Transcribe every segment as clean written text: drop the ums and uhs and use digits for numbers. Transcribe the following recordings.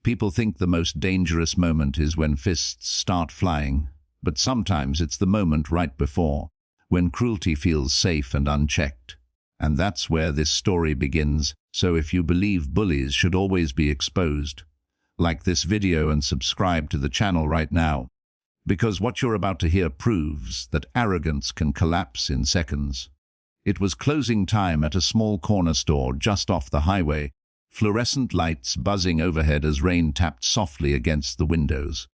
People think the most dangerous moment is when fists start flying, but sometimes it's the moment right before, when cruelty feels safe and unchecked. And that's where this story begins, so if you believe bullies should always be exposed, like this video and subscribe to the channel right now, because what you're about to hear proves that arrogance can collapse in seconds. It was closing time at a small corner store just off the highway, fluorescent lights buzzing overhead as rain tapped softly against the windows.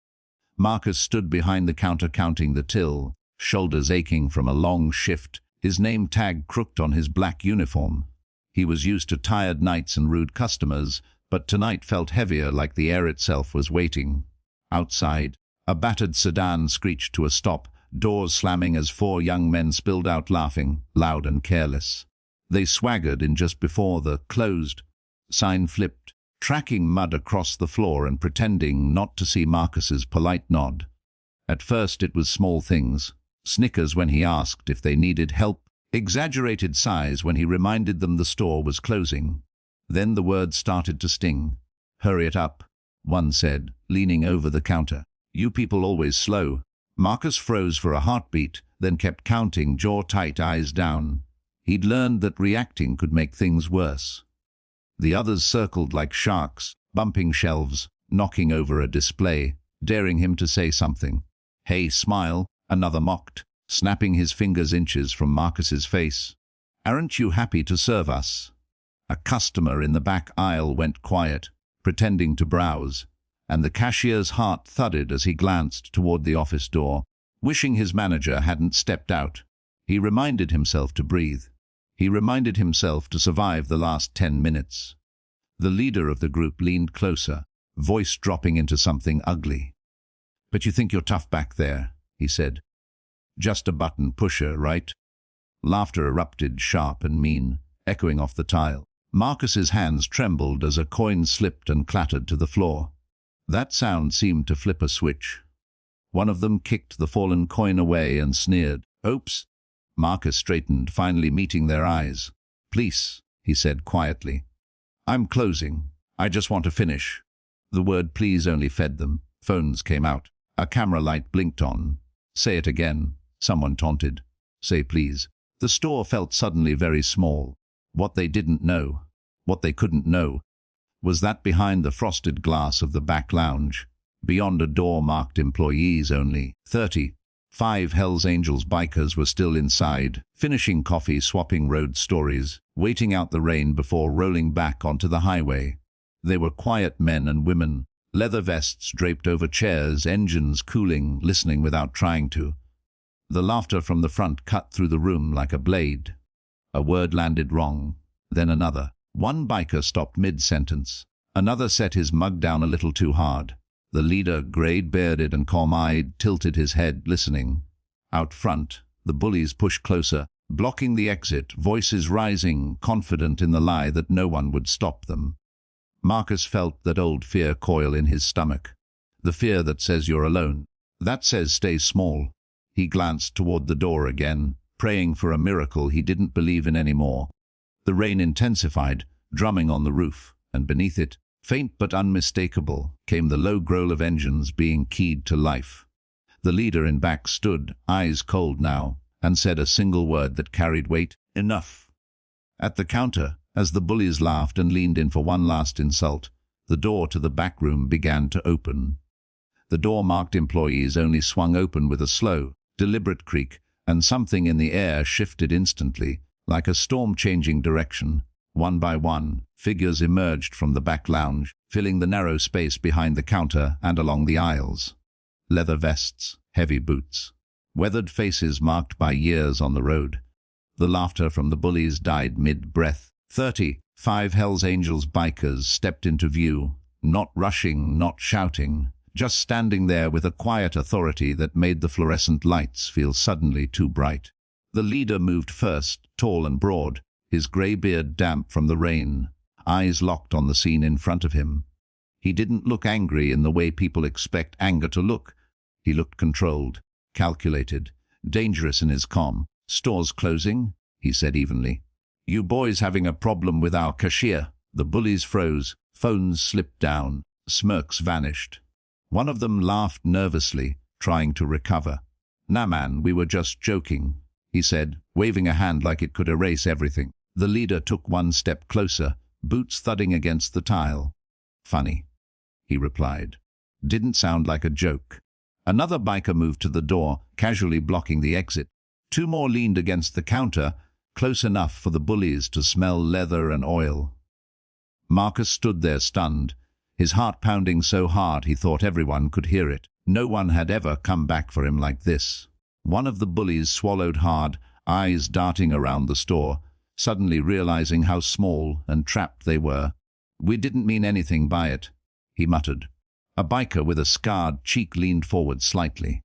Marcus stood behind the counter counting the till, shoulders aching from a long shift, his name tag crooked on his black uniform. He was used to tired nights and rude customers, but tonight felt heavier, like the air itself was waiting. Outside, a battered sedan screeched to a stop, doors slamming as four young men spilled out laughing, loud and careless. They swaggered in just before the "closed" sign flipped, tracking mud across the floor and pretending not to see Marcus's polite nod. At first it was small things. Snickers when he asked if they needed help, exaggerated sighs when he reminded them the store was closing. Then the words started to sting. "Hurry it up," one said, leaning over the counter. "You people always slow." Marcus froze for a heartbeat, then kept counting, jaw tight, eyes down. He'd learned that reacting could make things worse. The others circled like sharks, bumping shelves, knocking over a display, daring him to say something. "Hey, smile," another mocked, snapping his fingers inches from Marcus's face. "Aren't you happy to serve us?" A customer in the back aisle went quiet, pretending to browse, and the cashier's heart thudded as he glanced toward the office door, wishing his manager hadn't stepped out. He reminded himself to breathe. He reminded himself to survive the last 10 minutes. The leader of the group leaned closer, voice dropping into something ugly. "But you think you're tough back there," he said. "Just a button pusher, right?" Laughter erupted, sharp and mean, echoing off the tile. Marcus's hands trembled as a coin slipped and clattered to the floor. That sound seemed to flip a switch. One of them kicked the fallen coin away and sneered. "Oops." Marcus straightened, finally meeting their eyes. "Please," he said quietly. "I'm closing. I just want to finish." The word "please" only fed them. Phones came out. A camera light blinked on. "Say it again," someone taunted. "Say please." The store felt suddenly very small. What they didn't know, what they couldn't know, was that behind the frosted glass of the back lounge, beyond a door marked "employees only," 5 Hells Angels bikers were still inside, finishing coffee, swapping road stories, waiting out the rain before rolling back onto the highway. They were quiet men and women, leather vests draped over chairs, engines cooling, listening without trying to. The laughter from the front cut through the room like a blade. A word landed wrong, then another. One biker stopped mid-sentence. Another set his mug down a little too hard. The leader, grey-bearded and calm-eyed, tilted his head, listening. Out front, the bullies pushed closer, blocking the exit, voices rising, confident in the lie that no one would stop them. Marcus felt that old fear coil in his stomach. The fear that says you're alone. That says stay small. He glanced toward the door again, praying for a miracle he didn't believe in anymore. The rain intensified, drumming on the roof, and beneath it, faint but unmistakable, came the low growl of engines being keyed to life. The leader in back stood, eyes cold now, and said a single word that carried weight: "Enough." At the counter, as the bullies laughed and leaned in for one last insult, the door to the back room began to open. The door marked "employees only" swung open with a slow, deliberate creak, and something in the air shifted instantly, like a storm changing direction. One by one, figures emerged from the back lounge, filling the narrow space behind the counter and along the aisles. Leather vests, heavy boots, weathered faces marked by years on the road. The laughter from the bullies died mid-breath. 5 Hells Angels bikers stepped into view, not rushing, not shouting, just standing there with a quiet authority that made the fluorescent lights feel suddenly too bright. The leader moved first, tall and broad, his grey beard damp from the rain, eyes locked on the scene in front of him. He didn't look angry in the way people expect anger to look. He looked controlled, calculated, dangerous in his calm. "Store's closing," he said evenly. "You boys having a problem with our cashier?" The bullies froze, phones slipped down, Smirks vanished. One of them laughed nervously, trying to recover. "Nah man, we were just joking," he said, waving a hand like it could erase everything. The leader took one step closer, boots thudding against the tile. "Funny," he replied. "Didn't sound like a joke." Another biker moved to the door, casually blocking the exit. Two more leaned against the counter, close enough for the bullies to smell leather and oil. Marcus stood there stunned, his heart pounding so hard he thought everyone could hear it. No one had ever come back for him like this. One of the bullies swallowed hard, eyes darting around the store, suddenly realizing how small and trapped they were. "We didn't mean anything by it," he muttered. A biker with a scarred cheek leaned forward slightly.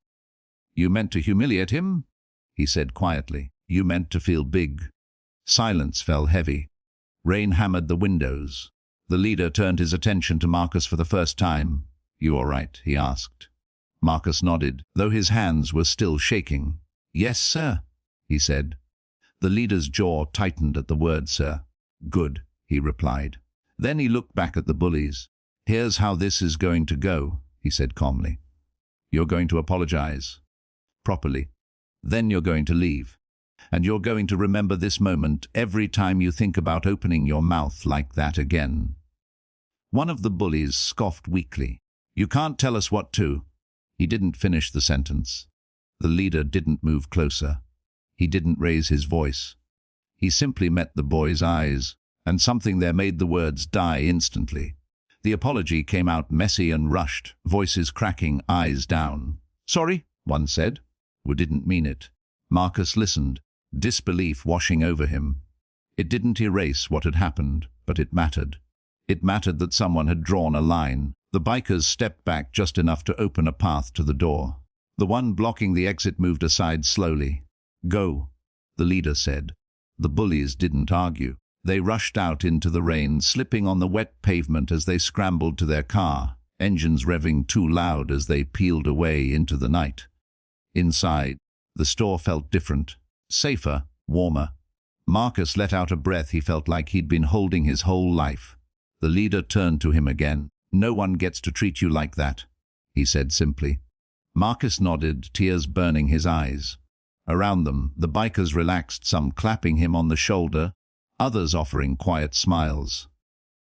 "You meant to humiliate him?" he said quietly. "You meant to feel big." Silence fell heavy. Rain hammered the windows. The leader turned his attention to Marcus for the first time. "You all right?" he asked. Marcus nodded, though his hands were still shaking. "Yes, sir," he said. The leader's jaw tightened at the word sir. "Good," he replied. Then he looked back at the bullies. "Here's how this is going to go," he said calmly. "You're going to apologize. Properly. Then you're going to leave. And you're going to remember this moment every time you think about opening your mouth like that again." One of the bullies scoffed weakly. "You can't tell us what to." He didn't finish the sentence. The leader didn't move closer. He didn't raise his voice. He simply met the boy's eyes, and something there made the words die instantly. The apology came out messy and rushed, voices cracking, eyes down. "Sorry," one said. "We didn't mean it." Marcus listened, disbelief washing over him. It didn't erase what had happened, but it mattered. It mattered that someone had drawn a line. The bikers stepped back just enough to open a path to the door. The one blocking the exit moved aside slowly. "Go," the leader said. The bullies didn't argue. They rushed out into the rain, slipping on the wet pavement as they scrambled to their car, engines revving too loud as they peeled away into the night. Inside, the store felt different, safer, warmer. Marcus let out a breath he felt like he'd been holding his whole life. The leader turned to him again. "No one gets to treat you like that," he said simply. Marcus nodded, tears burning his eyes. Around them, the bikers relaxed, some clapping him on the shoulder, others offering quiet smiles.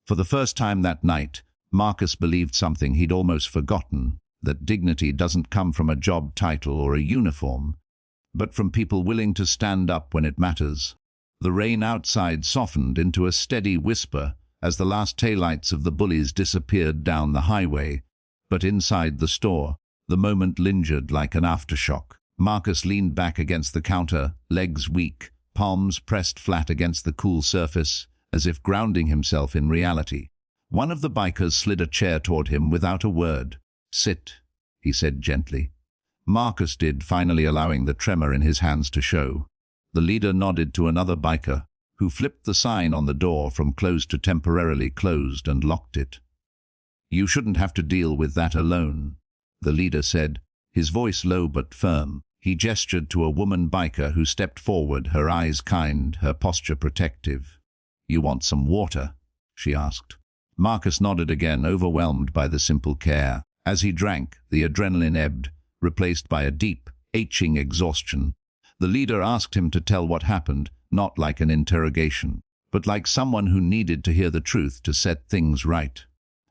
For the first time that night, Marcus believed something he'd almost forgotten, that dignity doesn't come from a job title or a uniform, but from people willing to stand up when it matters. The rain outside softened into a steady whisper as the last taillights of the bullies disappeared down the highway, but inside the store, the moment lingered like an aftershock. Marcus leaned back against the counter, legs weak, palms pressed flat against the cool surface, as if grounding himself in reality. One of the bikers slid a chair toward him without a word. "Sit," he said gently. Marcus did, finally allowing the tremor in his hands to show. The leader nodded to another biker, who flipped the sign on the door from closed to temporarily closed and locked it. "You shouldn't have to deal with that alone," the leader said, his voice low but firm. He gestured to a woman biker who stepped forward, her eyes kind, her posture protective. "You want some water?" she asked. Marcus nodded again, overwhelmed by the simple care. As he drank, the adrenaline ebbed, replaced by a deep, aching exhaustion. The leader asked him to tell what happened, not like an interrogation, but like someone who needed to hear the truth to set things right.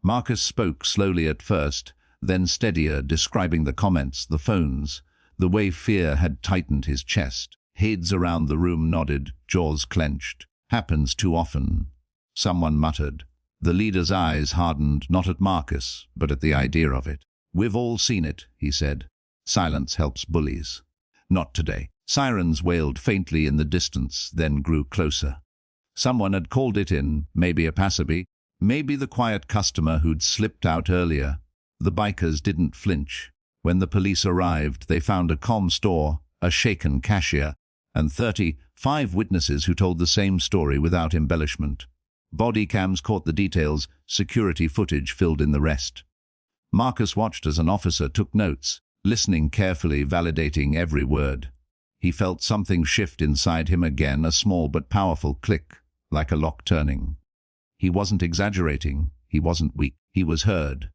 Marcus spoke slowly at first, then steadier, describing the comments, the phones, the way fear had tightened his chest. Heads around the room nodded, jaws clenched. "Happens too often," someone muttered. The leader's eyes hardened, not at Marcus, but at the idea of it. "We've all seen it," he said. "Silence helps bullies." Not today. Sirens wailed faintly in the distance, then grew closer. Someone had called it in, maybe a passerby, maybe the quiet customer who'd slipped out earlier. The bikers didn't flinch. When the police arrived, they found a calm store, a shaken cashier, and 35 witnesses who told the same story without embellishment. Body cams caught the details, security footage filled in the rest. Marcus watched as an officer took notes, listening carefully, validating every word. He felt something shift inside him again, a small but powerful click, like a lock turning. He wasn't exaggerating, he wasn't weak, he was heard.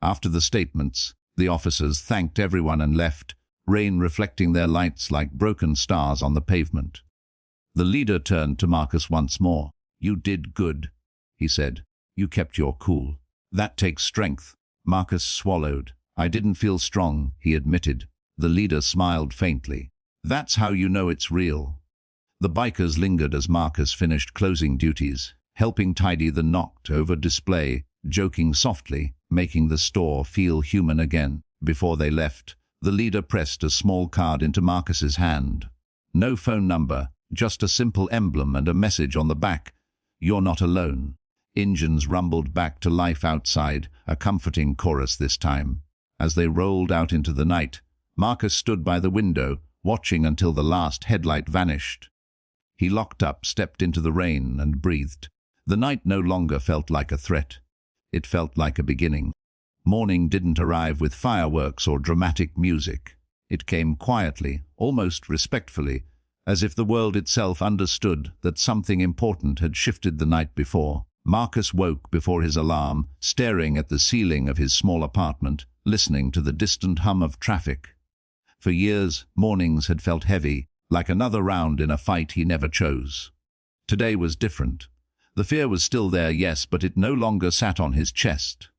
After the statements, the officers thanked everyone and left, rain reflecting their lights like broken stars on the pavement. The leader turned to Marcus once more. "You did good," he said. "You kept your cool. That takes strength." Marcus swallowed. "I didn't feel strong," he admitted. The leader smiled faintly. "That's how you know it's real." The bikers lingered as Marcus finished closing duties, helping tidy the knocked-over display, joking softly, making the store feel human again. Before they left, the leader pressed a small card into Marcus's hand. No phone number, just a simple emblem and a message on the back. "You're not alone." Engines rumbled back to life outside, a comforting chorus this time. As they rolled out into the night, Marcus stood by the window, watching until the last headlight vanished. He locked up, stepped into the rain, and breathed. The night no longer felt like a threat. It felt like a beginning. Morning didn't arrive with fireworks or dramatic music. It came quietly, almost respectfully, as if the world itself understood that something important had shifted the night before. Marcus woke before his alarm, staring at the ceiling of his small apartment, listening to the distant hum of traffic. For years, mornings had felt heavy, like another round in a fight he never chose. Today was different. The fear was still there, yes, but it no longer sat on his chest.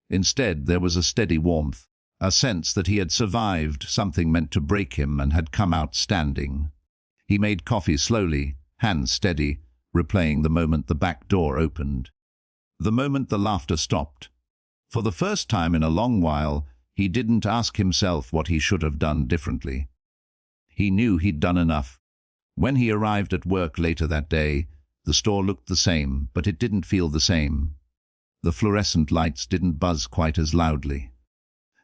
Instead, there was a steady warmth, a sense that he had survived something meant to break him and had come out standing. He made coffee slowly, hands steady, replaying the moment the back door opened. The moment the laughter stopped. For the first time in a long while, he didn't ask himself what he should have done differently. He knew he'd done enough. When he arrived at work later that day, the store looked the same, but it didn't feel the same. The fluorescent lights didn't buzz quite as loudly.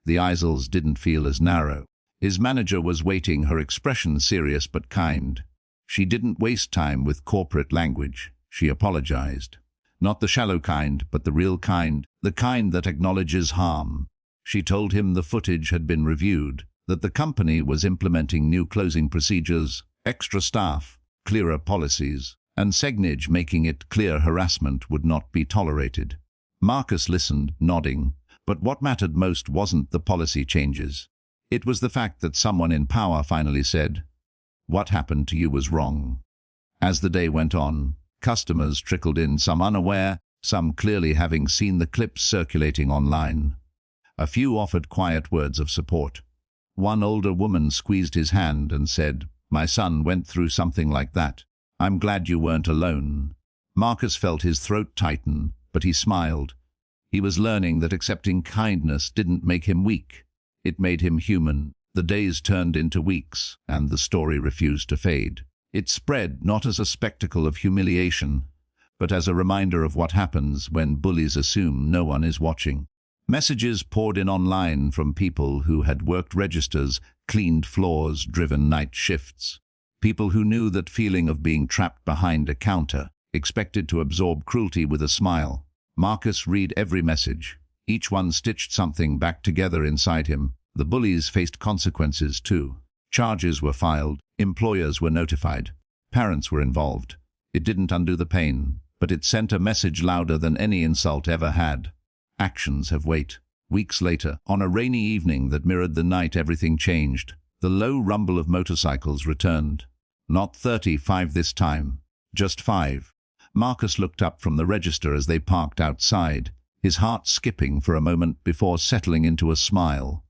The aisles didn't feel as narrow. His manager was waiting, her expression serious but kind. She didn't waste time with corporate language. She apologized. Not the shallow kind, but the real kind, the kind that acknowledges harm. She told him the footage had been reviewed, that the company was implementing new closing procedures, extra staff, clearer policies, and signage making it clear harassment would not be tolerated. Marcus listened, nodding, but what mattered most wasn't the policy changes. It was the fact that someone in power finally said, "What happened to you was wrong." As the day went on, customers trickled in, some unaware, some clearly having seen the clips circulating online. A few offered quiet words of support. One older woman squeezed his hand and said, "My son went through something like that. I'm glad you weren't alone." Marcus felt his throat tighten, but he smiled. He was learning that accepting kindness didn't make him weak. It made him human. The days turned into weeks, and the story refused to fade. It spread not as a spectacle of humiliation, but as a reminder of what happens when bullies assume no one is watching. Messages poured in online from people who had worked registers, cleaned floors, driven night shifts. People who knew that feeling of being trapped behind a counter, expected to absorb cruelty with a smile. Marcus read every message. Each one stitched something back together inside him. The bullies faced consequences too. Charges were filed, employers were notified, parents were involved. It didn't undo the pain, but it sent a message louder than any insult ever had. Actions have weight. Weeks later, on a rainy evening that mirrored the night everything changed, the low rumble of motorcycles returned. Not 35 this time, just 5. Marcus looked up from the register as they parked outside, his heart skipping for a moment before settling into a smile.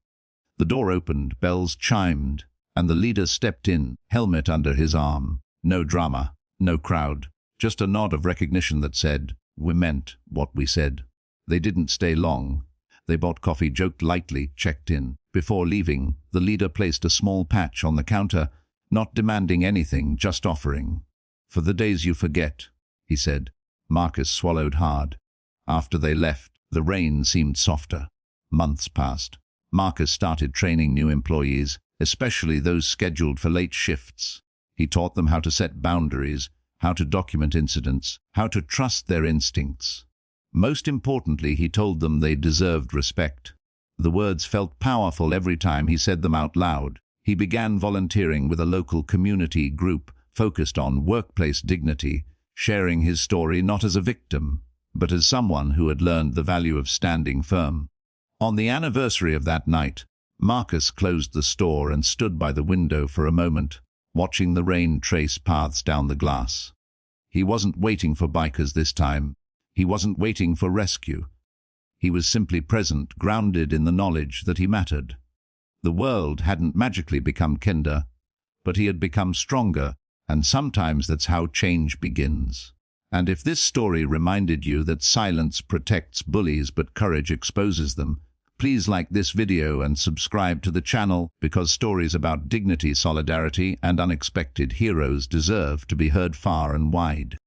The door opened, bells chimed, and the leader stepped in, helmet under his arm. No drama, no crowd, just a nod of recognition that said, "We meant what we said." They didn't stay long. They bought coffee, joked lightly, checked in. Before leaving, the leader placed a small patch on the counter, not demanding anything, just offering. "For the days you forget," he said. Marcus swallowed hard. After they left, the rain seemed softer. Months passed. Marcus started training new employees, especially those scheduled for late shifts. He taught them how to set boundaries, how to document incidents, how to trust their instincts. Most importantly, he told them they deserved respect. The words felt powerful every time he said them out loud. He began volunteering with a local community group focused on workplace dignity, sharing his story not as a victim, but as someone who had learned the value of standing firm. On the anniversary of that night, Marcus closed the store and stood by the window for a moment, watching the rain trace paths down the glass. He wasn't waiting for bikers this time. He wasn't waiting for rescue. He was simply present, grounded in the knowledge that he mattered. The world hadn't magically become kinder, but he had become stronger, and sometimes that's how change begins. And if this story reminded you that silence protects bullies but courage exposes them, please like this video and subscribe to the channel, because stories about dignity, solidarity, and unexpected heroes deserve to be heard far and wide.